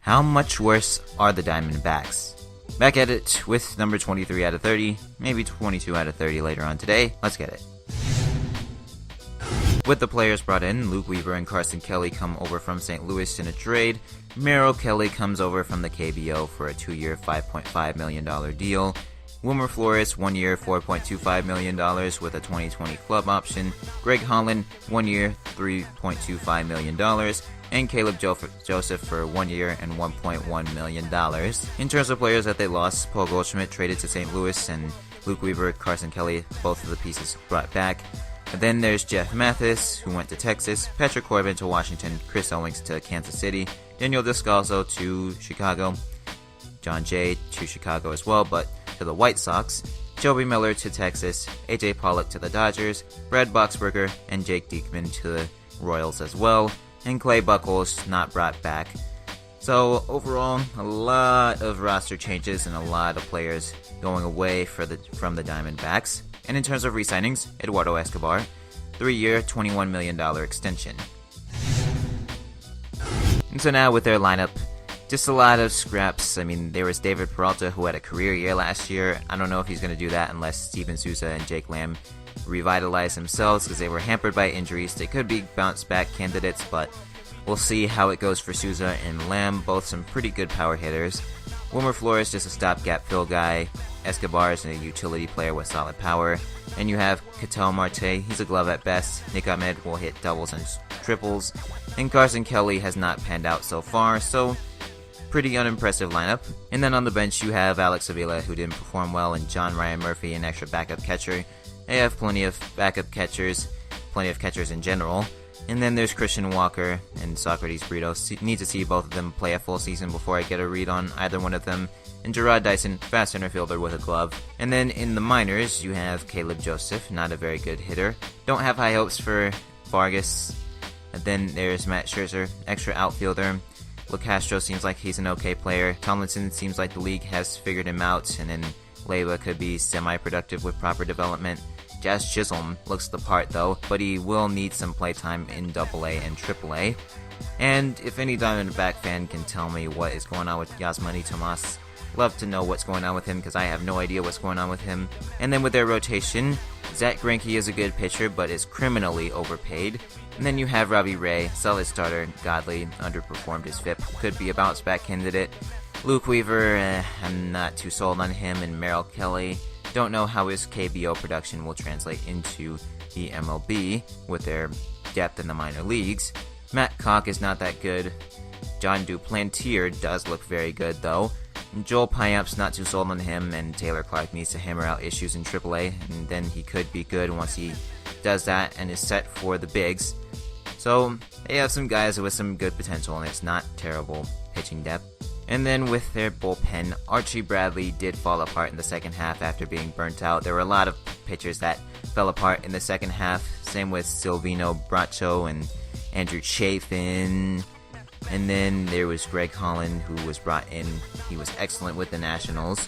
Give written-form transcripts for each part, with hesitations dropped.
How much worse are the Diamondbacks? Back at it with number 23 out of 30, maybe 22 out of 30 later on today. Let's get it. With the players brought in, Luke Weaver and Carson Kelly come over from St. Louis in a trade. Merrill Kelly comes over from the KBO for a 2-year, $5.5 million deal. Wilmer Flores, 1 year, $4.25 million with a 2020 club option. Greg Holland, 1 year, $3.25 million. And Caleb Joseph for 1 year and $1.1 million. In terms of players that they lost, Paul Goldschmidt traded to St. Louis, and Luke Weaver, Carson Kelly, both of the pieces brought back. And then there's Jeff Mathis, who went to Texas, Patrick Corbin to Washington, Chris Owings to Kansas City, Daniel Descalso to Chicago, John Jay to Chicago as well, but to the White Sox, Joey Miller to Texas, AJ Pollock to the Dodgers, Brad Boxberger and Jake Diekman to the Royals as well, and Clay Buchholz not brought back. So overall, a lot of roster changes and a lot of players going away from the Diamondbacks. And in terms of re-signings, Eduardo Escobar, 3-year, $21 million extension. And so now with their lineup, just a lot of scraps. I mean, there was David Peralta, who had a career year last year. I don't know if he's going to do that unless Steven Souza and Jake Lamb revitalize themselves because they were hampered by injuries. They could be bounce-back candidates, but we'll see how it goes for Souza and Lamb, both some pretty good power hitters. Wilmer Flores, just a stopgap fill guy. Escobar is a utility player with solid power. And you have Ketel Marte, he's a glove at best. Nick Ahmed will hit doubles and triples. And Carson Kelly has not panned out so far, so pretty unimpressive lineup. And then on the bench you have Alex Avila, who didn't perform well, and John Ryan Murphy, an extra backup catcher. They have plenty of backup catchers, plenty of catchers in general. And then there's Christian Walker and Socrates Brito. Need to see both of them play a full season before I get a read on either one of them. And Gerard Dyson, fast center fielder with a glove. And then in the minors, you have Caleb Joseph, not a very good hitter. Don't have high hopes for Vargas. And then there's Matt Scherzer, extra outfielder. LeCastro seems like he's an okay player. Tomlinson seems like the league has figured him out. And then Leiva could be semi-productive with proper development. Jazz Chisholm looks the part though, but he will need some playtime in AA and AAA. And if any Diamondback fan can tell me what is going on with Yasmani Tomas, love to know what's going on with him because I have no idea what's going on with him. And then with their rotation, Zach Greinke is a good pitcher but is criminally overpaid. And then you have Robbie Ray, solid starter. Godley underperformed his FIP, could be a bounce back candidate. Luke Weaver, I'm not too sold on him. And Merrill Kelly, don't know how his KBO production will translate into the MLB with their depth in the minor leagues. Matt Koch is not that good. John Duplantier does look very good though. Joel Payamps, not too sold on him, and Taylor Clark needs to hammer out issues in AAA, and then he could be good once he does that and is set for the bigs. So they have some guys with some good potential, and it's not terrible pitching depth. And then with their bullpen, Archie Bradley did fall apart in the second half after being burnt out. There were a lot of pitchers that fell apart in the second half. Same with Silvino Bracho and Andrew Chafin. And then there was Greg Holland, who was brought in. He was excellent with the Nationals,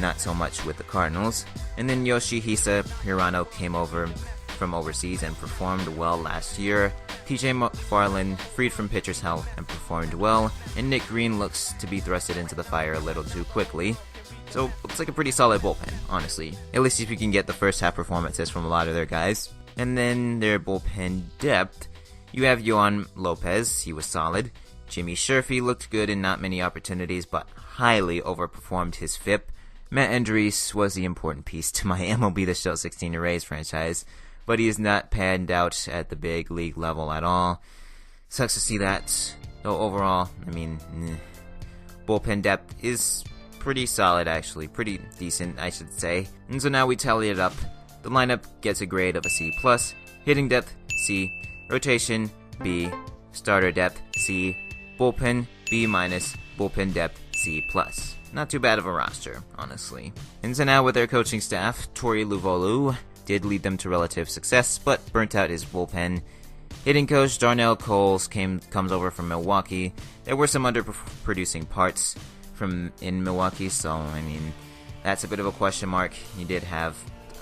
not so much with the Cardinals. And then Yoshihisa Hirano came over from overseas and performed well last year. TJ McFarland freed from pitcher's hell and performed well. And Nick Green looks to be thrusted into the fire a little too quickly. So looks like a pretty solid bullpen, honestly. At least if you can get the first half performances from a lot of their guys. And then their bullpen depth, you have Yohan Lopez, he was solid. Jimmy Sherfy looked good in not many opportunities, but highly overperformed his FIP. Matt Andriese was the important piece to my MLB The Show 16 Arrays franchise, but he is not panned out at the big league level at all. Sucks to see that. Though overall, I mean, bullpen depth is pretty solid actually, pretty decent I should say. And so now we tally it up. The lineup gets a grade of a C+, hitting depth C, rotation B, starter depth C, bullpen B-, bullpen depth C+. Not too bad of a roster, honestly. And so now with their coaching staff, Tori Luvolu did lead them to relative success, but burnt out his bullpen. Hitting coach Darnell Coles comes over from Milwaukee. There were some underproducing parts in Milwaukee, so I mean, that's a bit of a question mark. He did have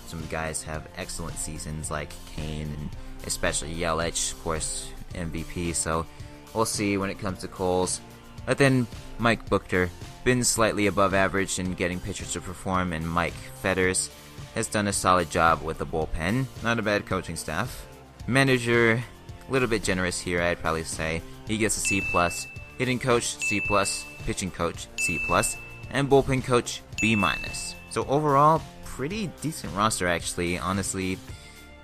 some guys have excellent seasons like Kane and especially Yelich, of course, MVP, so we'll see when it comes to Coles. But then Mike Buchter, been slightly above average in getting pitchers to perform, and Mike Fetters has done a solid job with the bullpen. Not a bad coaching staff. Manager, a little bit generous here, I'd probably say. He gets a C+, hitting coach C+, pitching coach C+, and bullpen coach B-. So overall, pretty decent roster actually. Honestly,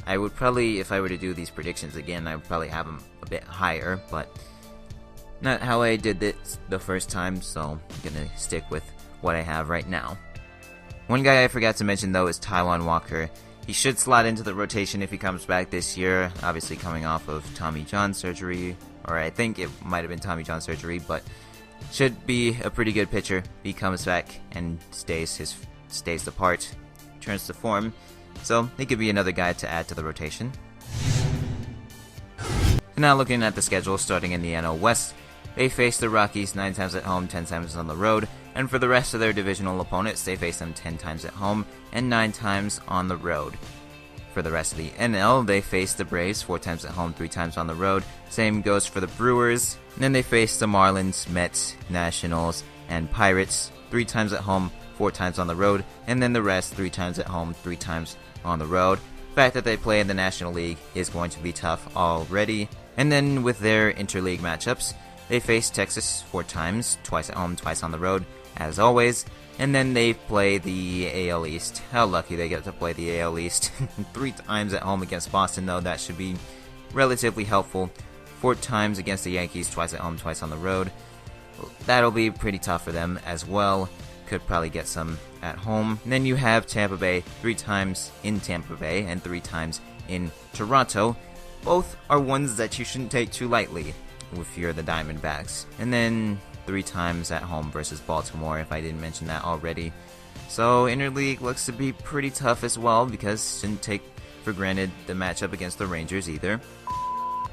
I would probably, if I were to do these predictions again, I would probably have them a bit higher, but not how I did this the first time, so I'm gonna stick with what I have right now. One guy I forgot to mention though is Taijuan Walker. He should slot into the rotation if he comes back this year, obviously coming off of Tommy John surgery, or I think it might have been Tommy John surgery, but should be a pretty good pitcher. He comes back and stays the part, turns to form, so he could be another guy to add to the rotation. So now looking at the schedule, starting in the NL West, they face the Rockies 9 times at home, 10 times on the road, and for the rest of their divisional opponents, they face them 10 times at home and 9 times on the road. For the rest of the NL, they face the Braves 4 times at home, 3 times on the road. Same goes for the Brewers. And then they face the Marlins, Mets, Nationals, and Pirates 3 times at home, 4 times on the road, and then the rest 3 times at home, 3 times on the road. The fact that they play in the National League is going to be tough already. And then with their interleague matchups, they face Texas 4 times, twice at home, twice on the road, as always. And then they play the AL East. How lucky they get to play the AL East. 3 times at home against Boston, though. That should be relatively helpful. 4 times against the Yankees, twice at home, twice on the road. That'll be pretty tough for them as well. Could probably get some at home. And then you have Tampa Bay 3 times in Tampa Bay and 3 times in Toronto. Both are ones that you shouldn't take too lightly if you're the Diamondbacks. And then 3 times at home versus Baltimore, if I didn't mention that already. So interleague looks to be pretty tough as well, because shouldn't take for granted the matchup against the Rangers either.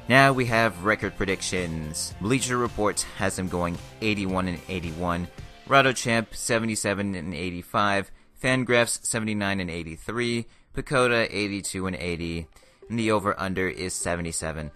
Now we have record predictions. Bleacher Report has them going 81-81. RotoChamp 77-85. Fangraphs 79-83. Pacoda 82-80. And the over-under is 77.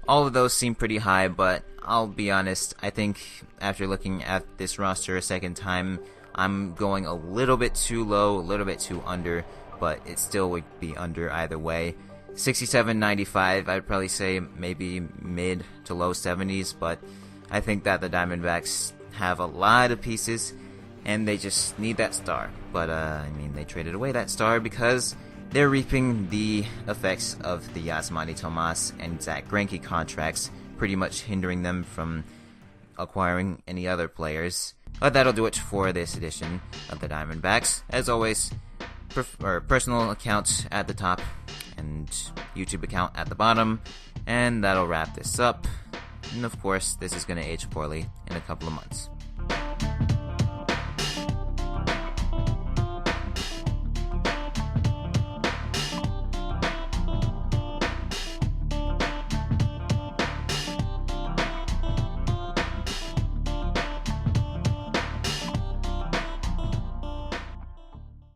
All of those seem pretty high, but I'll be honest, I think after looking at this roster a second time, I'm going a little bit too low, a little bit too under, but it still would be under either way. 67-95, I'd probably say maybe mid to low 70s, but I think that the Diamondbacks have a lot of pieces, and they just need that star. But, they traded away that star because they're reaping the effects of the Yasmani Tomas and Zach Greinke contracts, pretty much hindering them from acquiring any other players. But that'll do it for this edition of the Diamondbacks. As always, personal account at the top and YouTube account at the bottom. And that'll wrap this up. And of course, this is going to age poorly in a couple of months.